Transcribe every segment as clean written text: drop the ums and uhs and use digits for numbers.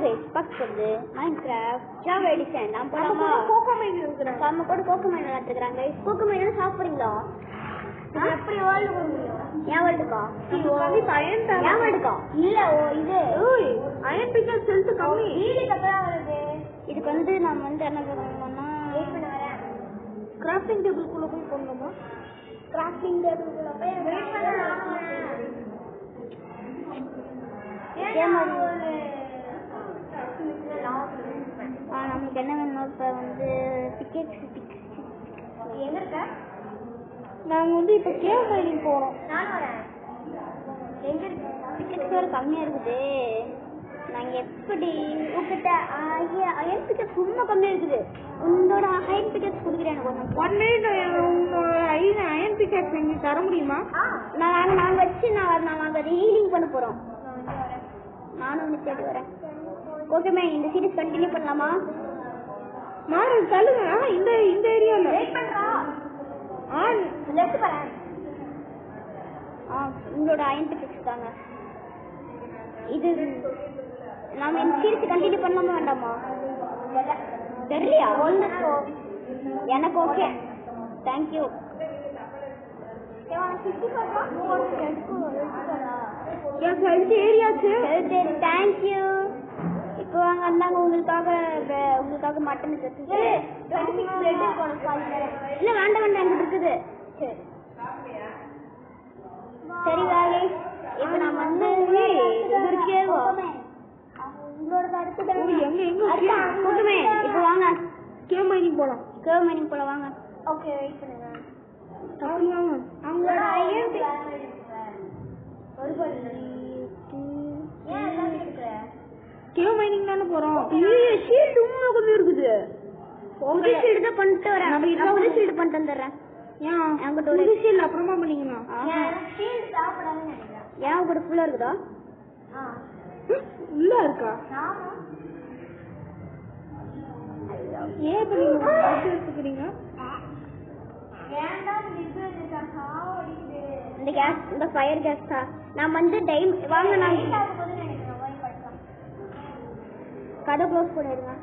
Guys பக்கத்து Minecraft Java edition நான் போலாமா கோகோமைன் இருக்குறேன் நம்ம கூட கோகோமைன் நடத்துறாங்க கைஸ் கோகோமைன் சாப்பிடுறீங்களா எப்படி வேர்ல்ட் போறீங்க ஏன் வேர்ல்டுக்கா கம்மி அயன் தான் ஏன் வேர்ல்டுக்கா இல்ல இது ஓய் அயன் பிக்கல் செல்ஸ் கம்மி வீடு கப்பறா வருது இதுக்கு வந்து நான் வந்து என்ன பண்ணனும்னா வெயிட் பண்ண வரேன் கிராஃப்டிங் டேபிள் குள்ள போய் போணுமா கிராஃப்டிங் டேபிள் குள்ள போய் வெயிட் பண்ணலாம் நமக்கு என்ன வேணும் இப்ப வந்து டிக்கெட்ஸ் எங்க இருக்க நாங்க வந்து இப்ப கேவ் மைனிங் போறோம் நான் வரேன் எங்க இருக்கு டிக்கெட்ஸ் வேற கம்மியா இருக்குது நாங்க எப்படி உங்ககிட்ட அயன் டிக்கெட் ரொம்ப கம்மியா இருக்குது உங்களோட அயன் டிக்கெட்ஸ் கொடுக்குறேன் எனக்கு 1 மினிட் உங்களோட அயன் பிக்கெட் நீங்க தர முடியுமா நாங்க வச்சு நாங்க ஹீலிங் பண்ண போறோம் நானும் வந்து தேடி வரேன் ஓகேமே இந்த சீரிஸ் கண்டினியூ பண்ணலாமா மாறு தள்ளுங்க இந்த ஏரியால வெயிட் பண்றா லெஃப்ட் பாருங்க உங்களோட அயன் டிக்கெட்ஸ் தாங்க இது நாம இந்த சீரிஸ் கண்டினியூ பண்ணலாமா வேண்டாமா தெரியலையா எனக்கு ஓகே தேங்க்யூ தேங்க்யூ இப்போ வாங்க அந்தாங்க உங்களுக்காக மட்டன் இல்ல வேண்டாம் அங்கிட்டு இருக்குது சரி வாங்க இப்ப நான் வந்து இப்ப வாங்க கேவ் மைனிங் போலாம் வாங்க ஓகே வெயிட் பண்ணுங்க அவங்களோட கேவ் மைனிங் தானே போறோம் ஷீல்ட் உண்மை கொஞ்சம் இருக்குது புது ஷீல்டு தான் பண்ணிட்டு வரேன் நான் புது ஷீல்டு பண்ணிட்டு வந்துடுறேன் ஏன் புது ஷீல்டு அப்புறமா பண்ணீங்கன்னா ஏன் உங்க ஃபுல்லா இருக்குதா உள்ள இருக்கா ஏன் இப்ப நீங்க எடுத்துக்கிறீங்க இந்த கேஸ் இந்த ஃபயர் கேஸ் தான் நான் வந்து டைம் வாங்க நான் கதை க்ளோஸ் பண்ணிடுங்க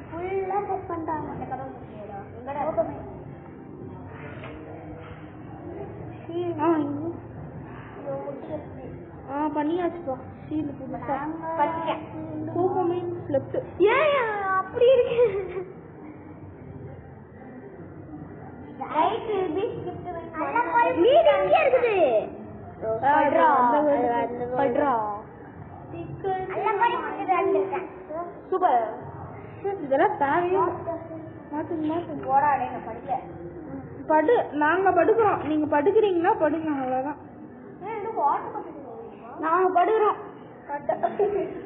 ஃபுல்லா செட் பண்ணிட்டாங்க அந்த கதை பண்ணியாச்சுப்பா ஷீல்டு புதுசா லெஃப்ட் ஏன் அப்படி இருக்கு வீடு எங்க இருக்குது சூப்பர் இதெல்லாம் தேவையோ படு நாங்க படுக்கிறோம் நீங்க படுக்கிறீங்களா படுங்க அவ்வளவுதான் நாங்க படுகிறோம்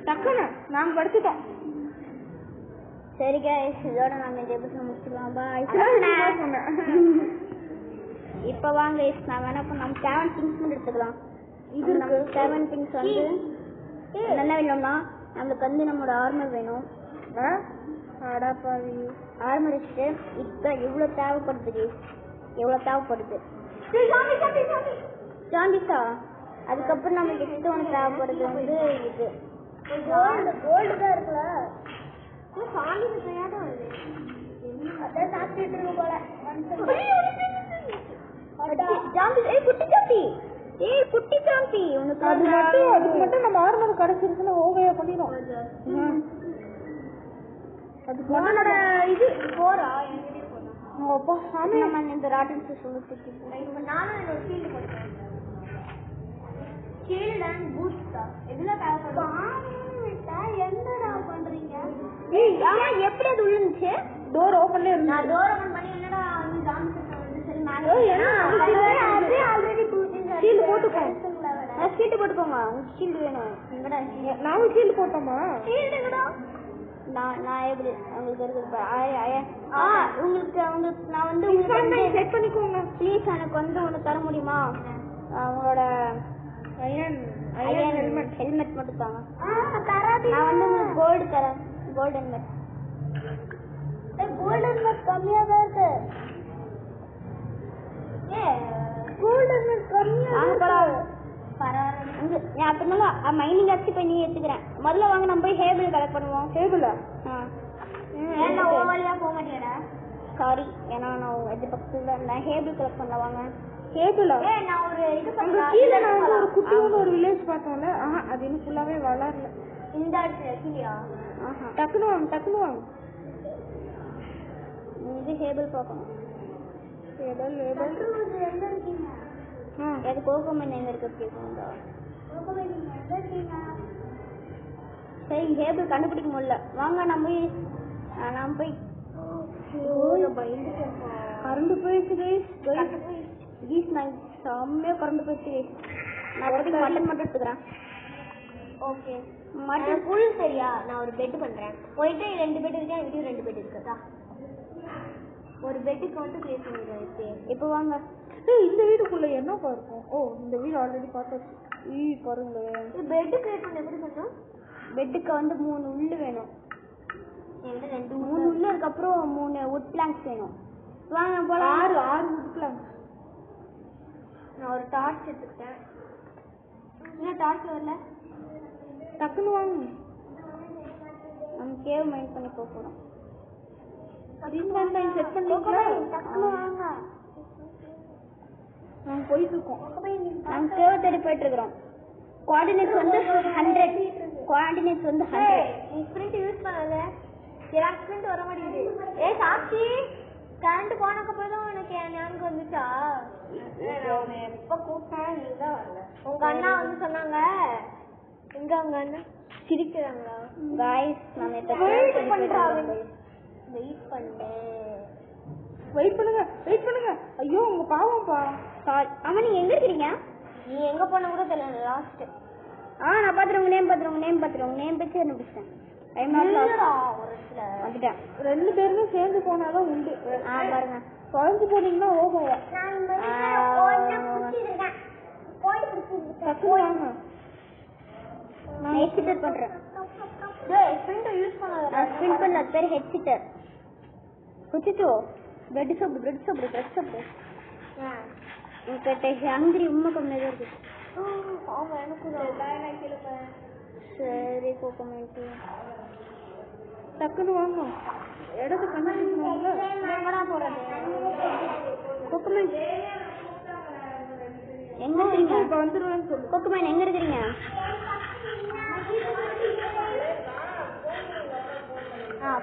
டக்குன்னு நாங்க படுத்துட்டோம் சரி கைஸ் இதோட நாங்க இந்த எபிசோட் முடிச்சுக்கலாம் பாய் இப்ப வாங்க கைஸ் நாம என்ன பண்ணோம் 7 திங்ஸ் எடுத்துக்கலாம் இது இருக்கு 7 திங்ஸ் வந்து என்ன வேணும்னா நமக்கு வந்து நம்மளோட ஆர்மர் வேணும் அடப்பாவி ஆர்மர் வச்சுட்டு இப்ப எவ்வளவு தேவைப்படுது ஜாம்பிஸா அதுக்கப்புறம் நமக்கு நெக்ஸ்ட் ஒன்று தேவைப்படுறது வந்து இது கோல்டு தான் இருக்குல்ல குட்டி ஜாம்பி உனக்கு அதுக்கு மட்டும் நம்ம ஆர்மர் கிடைச்சிருச்சுன்னா ஓகையா பண்ணிடும் அதுக்கு இது போறா அப்பா சாமி நம்ம இந்த ராட்டன்ஸ் சொல்லிட்டு நானும் என்னோட ஃபீல்டு போட்டேன் ஷீல்ட் அண்ட் பூஸ்ட் எதுல தேவைப்படுது என்னடா பண்றீங்க ஆமா எப்படி அது உள்ளுச்சு டோர் ஓபன்ல இருந்து நான் டோர் ஓபன் பண்ணி என்னடா வந்து ஜாம்பி வந்து சரி மேல ஆல்ரெடி ஷீல்ட் போட்டுக்கோ ஷீல்ட் போட்டுக்கோங்க உங்களுக்கு ஷீல்ட் வேணும் எங்கடா நானும் ஷீல்ட் போட்டோமா ஷீல்ட் எங்கடா நான் எப்படி உங்களுக்கு இருக்கு உங்களுக்கு நான் வந்து உங்களுக்கு செட் பண்ணிக்கோங்க ப்ளீஸ் எனக்கு வந்து ஒன்று தர முடியுமா உங்களோட அயன் ஹெல்மெட் மட்டும் தாங்க நான் வந்து உங்களுக்கு கோல்டு தரேன் கோல்டு ஹெல்மெட் கம்மியா தான் இருக்கு அங்க நான் அப்படினால மைனிங் ஆச்சு போய் நீ எடுத்துக்கிறேன். முதல்ல வாங்க நம்ம போய் ஹேபிள் கலெக்ட் பண்ணுவோம். டேபிளா? ஏன்னா ஓவலியா போக மாட்டேடா. சாரி, ஏன்னா நான் இது பக்கத்துல நான் ஹேபிள் கலெக்ட் பண்ணல. வாங்க. டேபிளா? நான் ஒரு இது கீழே நான் வந்து ஒரு குட்டியோட ஒரு வில்லேஜ் பார்த்தோம்ல. அது இன்னும் ஃபுல்லாவே வளரல. இந்த இடத்துல கீழயா? டக்குனு வாங்க. இது ஹேபிள் பார்க்கணும். டேபிள் எங்க இருக்கீங்க? அது கோகோமன் எங்க இருக்கு கேக்குறீங்களா? கோகோமன் எங்க இருக்கீங்க? சரி, ஹேபிள் கண்டுபிடிக்க முடியல. வாங்க நம்ம போய் கரண்ட் போயிடுச்சு நான் செம்மையா கரண்ட் போயிடுச்சு. நான் மட்டன் மட்டும் எடுத்துக்கிறேன். Okay, mutton full. சரியா, நான் ஒரு பெட் பண்றேன். போயிட்டு 2 பெட் இருக்கு, வீடியோ 2 பெட் இருக்குதா? ஒரு பெட்டுக்கு மட்டும் பிளேஸ் பண்ணிடுறேன். இப்போ வாங்க. இந்த வீடுக்குள்ள என்ன இருக்கும்? ஓ, இந்த வீடு ஆல்ரெடி பார்த்தாச்சு. பாருங்க, பெட் கிரியேட் பண்ண எப்படி பண்ணோம்? பெட்டுக்கு வந்து 3 உள்ளு வேணும். என்கிட்ட 3 உள்ளு இருக்கு. அப்புறம் 3 வுட் பிளாங்க்ஸ் வேணும். வாங்க போலாம். 6 வுட் பிளாங்க்ஸ். நான் ஒரு டார்ச் எடுத்துக்கிட்டேன். இன்னும் டார்ச் வரல. டக்குனு வாங்க. நம்ம கேவ் மைண்ட் பண்ணி போறோம். செட் பண்ணிட்டீங்களா? டக்குனு வாங்க. நாங்க போயிட்டு இருக்கோம். நாங்க கேவ் தேடி போயிட்டு இருக்கோம். கோஆர்டினேட்ஸ் வந்து 100. கோஆர்டினேட்ஸ் வந்து 100. நீ ஸ்பிரிண்ட் யூஸ் பண்ணல. எனக்கு ஸ்பிரிண்ட் வர மாட்டேங்குது. சாட்சி, கரண்ட் போனக்கு அப்புறம் தான் உனக்கு ஞாபகம் வந்துச்சா? எப்ப கூப்பிட்டேன் நீ தான் வரல. உங்க அண்ணா வந்து சொன்னாங்க. எங்க உங்க அண்ணா சிரிக்கிறாங்களா? गाइस, நான் இப்ப வெயிட் பண்றேன். வெயிட் பண்ணுங்க. ஐயோ, உங்க பாவம்பா. சாரி. அம்மா, நீங்க எங்க இருக்கீங்க? நீ எங்க போன கூட தெரியல. லாஸ்ட். நான் பாத்துறேன். உங்க நேம் பத்தி அனுப்பிச்சேன். டைம் வந்துட்டேன். 2 பேருமே சேர்ந்து போனாதான் உண்டு. பாருங்க, குழஞ்சு போனீங்கன்னா ஓகோவா. நான் ஹெட்செட் பண்றேன். யூஸ் பண்ணாத. ஸ்பின் பண்ணல. அது பேர் ஹெட்செட். குச்சிச்சோ பிரெட் சாப்பிடு. எனக்கு ஹங்கரி உண்மை கம்மியாக இருக்கு. சரி, கோகோமேட்டு டக்குனு வாங்க. இடத்த கண்டுபிடிக்கணும்ல. எங்கடா போறது? கோகோமேட் எங்க இருக்கீங்க? இப்ப வந்துருவேன்னு சொல்லு. கோகோமேட் எங்க இருக்கீங்க?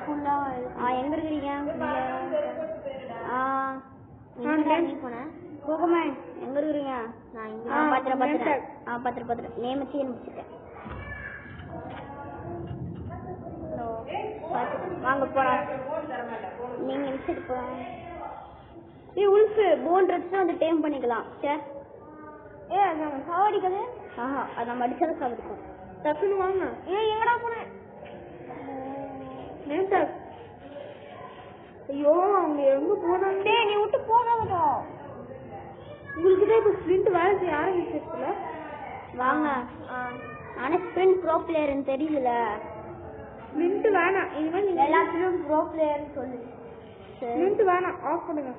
ஃபுல்லா எங்க இருக்கீங்க? கோகோமேட் எங்க இருக்கீங்க? நான் இங்க பாத்துறேன். நேம் வச்சு முடிச்சிட்டேன். வாங்க போலாம். நீங்க விசிட் போலாம். உல்ஃப் போன் ரெட்ஸ் வந்து டேம் பண்ணிக்கலாம். சரி. நம்ம சாவடிக்கது. அது நம்ம அடிச்சாலும் சாவடிக்கும். டக்குனு வாங்க. எங்கடா போனேன்? ஐயோ, அவங்க எங்க போனாங்க? நீ விட்டு போனதுடா. உங்களுக்கு தான் இப்ப ஸ்பிரிண்ட் வேலை செய்ய ஆரம்பிச்சிருக்குல. வாங்க. ஆனா ஸ்பிரிண்ட் ப்ரோ பிளேயர்னு தெரியல. ஸ்பிரிண்ட் வேணாம். இனிமே நீங்க எல்லாத்துலயும் ப்ரோ பிளேயர்னு சொல்லு. ஸ்பிரிண்ட் வேணாம், ஆஃப் பண்ணுங்க.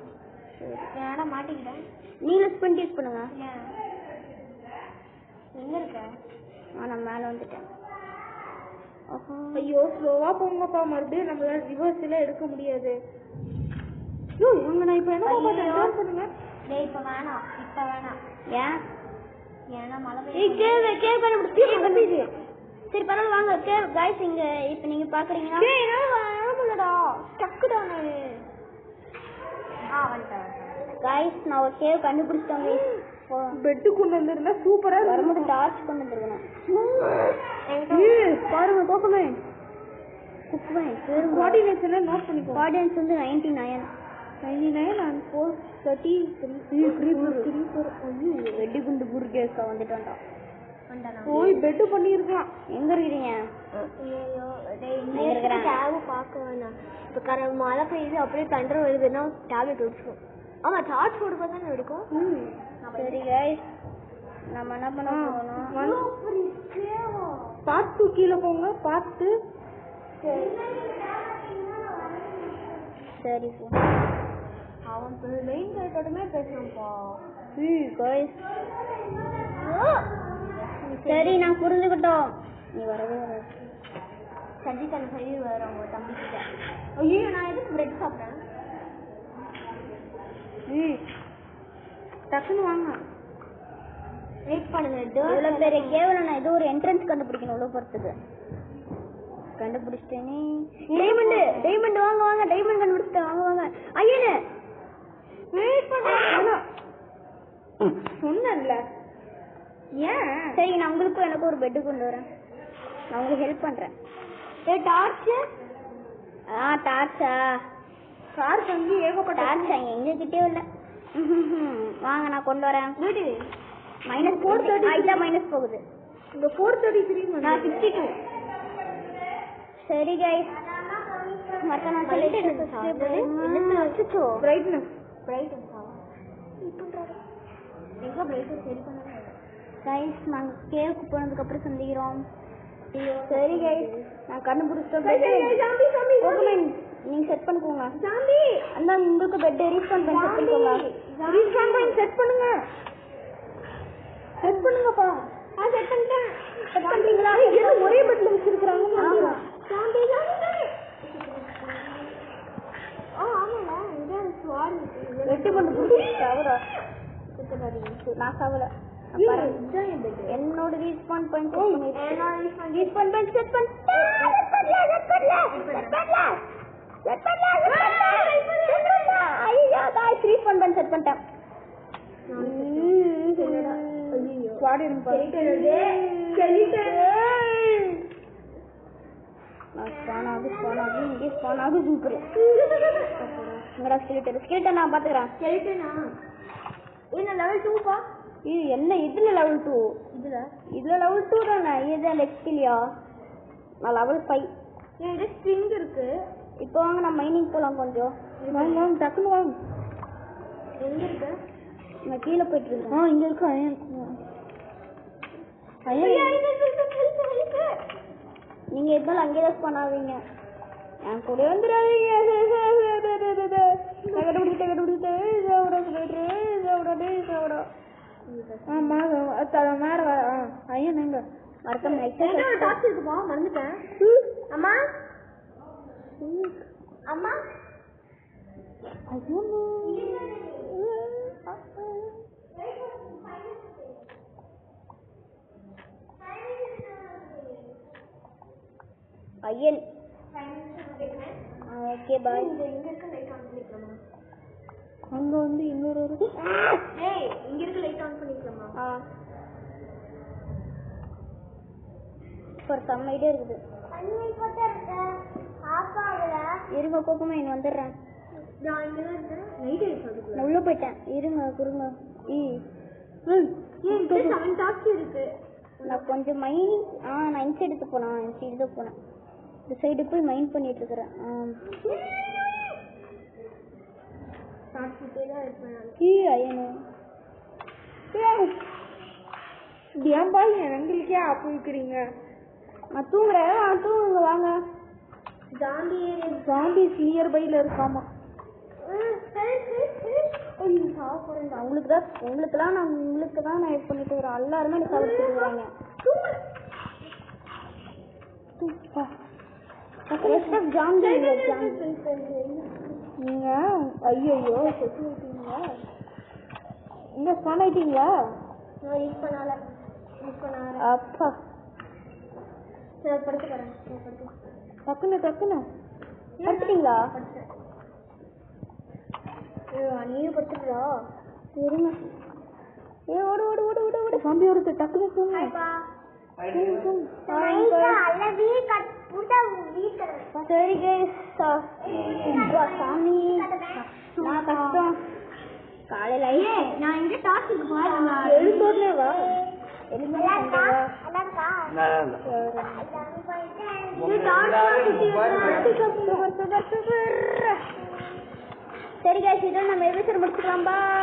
வேணா மாட்டிக்கிட்டேன். நீங்களும் ஸ்பிரிண்ட் யூஸ் பண்ணுங்க. எங்க இருக்க? நான் மேல வந்துட்டேன். ஐயோ, ஸ்லோவா போங்கப்பா. மறுபடியும் நம்மளால ரிவர்ஸ்ல எடுக்க முடியாது. இவங்க நான் இப்ப என்ன பண்ணுங்க? இப்ப வேணாம். ஏன்? ஏன்னா மழை பெய்யுது. சரி, பரவாயில்ல, வாங்க. गाइस, இங்க இப்ப நீங்க பாக்குறீங்கன்னா गाइस, நான் ஒரு கேவ் கண்டுபிடிச்சிட்டேன். பெட் கொண்டு வந்திருந்தா சூப்பரா வரும்போது டார்ச் கொண்டு வந்துருக்கணும். பாருங்க, கோகோமேட் கோஆர்டினேட்ஸ் நோட் பண்ணிக்கோ. கோஆர்டினேட்ஸ் வந்து 99 and 433. வெடி குண்டு புர்கேஸா வந்துட்டான்டா. போய் பெட் பண்ணிருக்கலாம். எங்க இருக்கீங்க? இப்ப மழை பெய்யுது, அப்படியே தண்டர் வருதுன்னா டேப்லெட் வச்சுக்கும். ஆமா, சார்ஜ் போட்டு தானே எடுக்கும். சரி गाइस, நம்ம என்ன பண்ண போறோம்னா பார்த்து கீழே போங்க. பார்த்து. சரி, அவன் மெயின் கேட்டோடமே பேசணும்ப்பா. गाइस, சரி நான் புரிஞ்சுக்கிட்டோம். நீ வரவே வர சஜிக்கான சரி வர உங்க தம்பி கிட்ட. ஐயோ நான் எதுக்கு பிரெட் சாப்பிட்றேன்? டக்குன்னு வாங்க. வெயிட் பண்ணுங்க. இவ்வளோ பெரிய கேவலம் நான் ஏதோ ஒரு என்ட்ரன்ஸ் கண்டுபிடிக்கணும் உள்ள போகிறதுக்கு. கண்டுபிடிச்சிட்டேனே. டைமண்ட் வாங்க வாங்க. டைமண்ட் கண்டுபிடிச்சிட்டேன். வாங்க வாங்க. ஐயனே வெயிட் பண்ண சொன்னேன்ல. ஏன்? சரி நான் உங்களுக்கும் எனக்கு ஒரு பெட்டு கொண்டு வரேன். நான் உங்களுக்கு ஹெல்ப் பண்ணுறேன். டார்ச்சு? டார்ச்சா? காருக்கு வந்து ஏகப்பட்ட டார்ச்சா எங்ககிட்டே இல்லை. வாங்க நான் கொண்டு வரேன். மைனஸ் மைனஸ் போகுது. இந்த 433 நான் 62. சரி கைஸ் மறக்காம அச்சோ பிரைட்னஸ் எங்க பிரைட்னஸ் சரி பண்ணலாம் கைஸ். நாங்கள் கேவுக்கு போனதுக்கு அப்புறம் சந்திக்கிறோம். சரி கைஸ் நான் கண்டுபிடிச்சிட்டோம். நீங்க செட் பண்ணிக்கோங்க. அந்த உங்களுக்கு பெட் ரீஸ்பான் பண்ணி செட் பண்ணிக்கோங்க. ரீஸ்பான் பண்ணி செட் பண்ணுங்க. செட் பண்ணுங்கப்பா. செட் பண்ணிட்டேன். செட் பண்றீங்களா? என்ன ஒரே பெட்ல வச்சிருக்காங்க? ஆமா சாந்தி வெட்டி கொண்டு போறா. நான் சாவல. என்னோட ரீஸ்பான் பண்ணி ரீஸ்பான் பண்ணி செட் பண்ண ஐயோ गाइस ரீஸ்பான் பண்ணி செட் பண்ணிட்டேன். ஸ்குவாட் இருக்கு பாரு. ஸ்பான் ஆகுது இங்கே ஸ்பான் ஆகுது. சூப்பர். எங்கடா ஸ்கெலிட்டன் நான் பாத்துக்கிறேன். என்ன லெவல் 2 பா? இது என்ன இதுல லெவல் 2? இதுல லெவல் 2 தானே. இது அந்த எக்ஸ்பிலியா நான் லெவல் 5. இது ஸ்ட்ரிங் இருக்கு. இப்போ வாங்க நான் மைனிங் போலாம் கொஞ்சம். வாங்க டக்குனு வாங்க. எங்க இருக்கு? நான் கீழே போயிட்டு இருக்கேன். இங்க இருக்கு. நீங்க எதுவும் அங்கே தான் பண்ணாதீங்க. என் கூட வந்துடாதீங்க. மறந்துட்டேன். அம்மா அம்மா ஐயன் ஓகே பாய். அங்க வந்து இன்னொரு இங்க இருக்க லைட் ஆன் பண்ணிக்கலாமா? ஒரு செம்ம ஐடியா இருக்குது. இருங்க கோகுமைன் வந்துடுறேன். நான் உள்ள போயிட்டேன். இருங்க குருங்க. இருக்கு. நான் கொஞ்சம் மைனிங் நான் இந்த சைடு போனேன். இந்த சைடு போய் மைண்ட் பண்ணிட்டு இருக்கிறேன். ஏன்பா எங்களுக்கே ஆப்பு வைக்கிறீங்க? நான் தூங்குறேன். தூங்குங்க வாங்க. ஜாம்பிஸ் நியர் பைல இருக்காமா. உங்களுக்கு தான் நான் இது பண்ணிட்டு வரேன். எல்லாருமே எனக்கு சாப்பிட்டுருக்காங்க. நீங்க ஐயோ இங்க ஸ்பான் ஆயிட்டீங்களா? அப்பா டக்குன்னு படுத்துட்டீங்களா? நீயும் படுத்துட்டா? இருங்க. ஓடு சாம்பி வருது. டக்குன்னு தூங்க. சரி சாமி நான் கஷ்டம். காலையில நான் இங்க டாஸ்க்கு போறேன். எழுந்தோடனேவா? சரி guys, இதோட நம்ம எபிசோட் முடிச்சுக்கலாம். பை.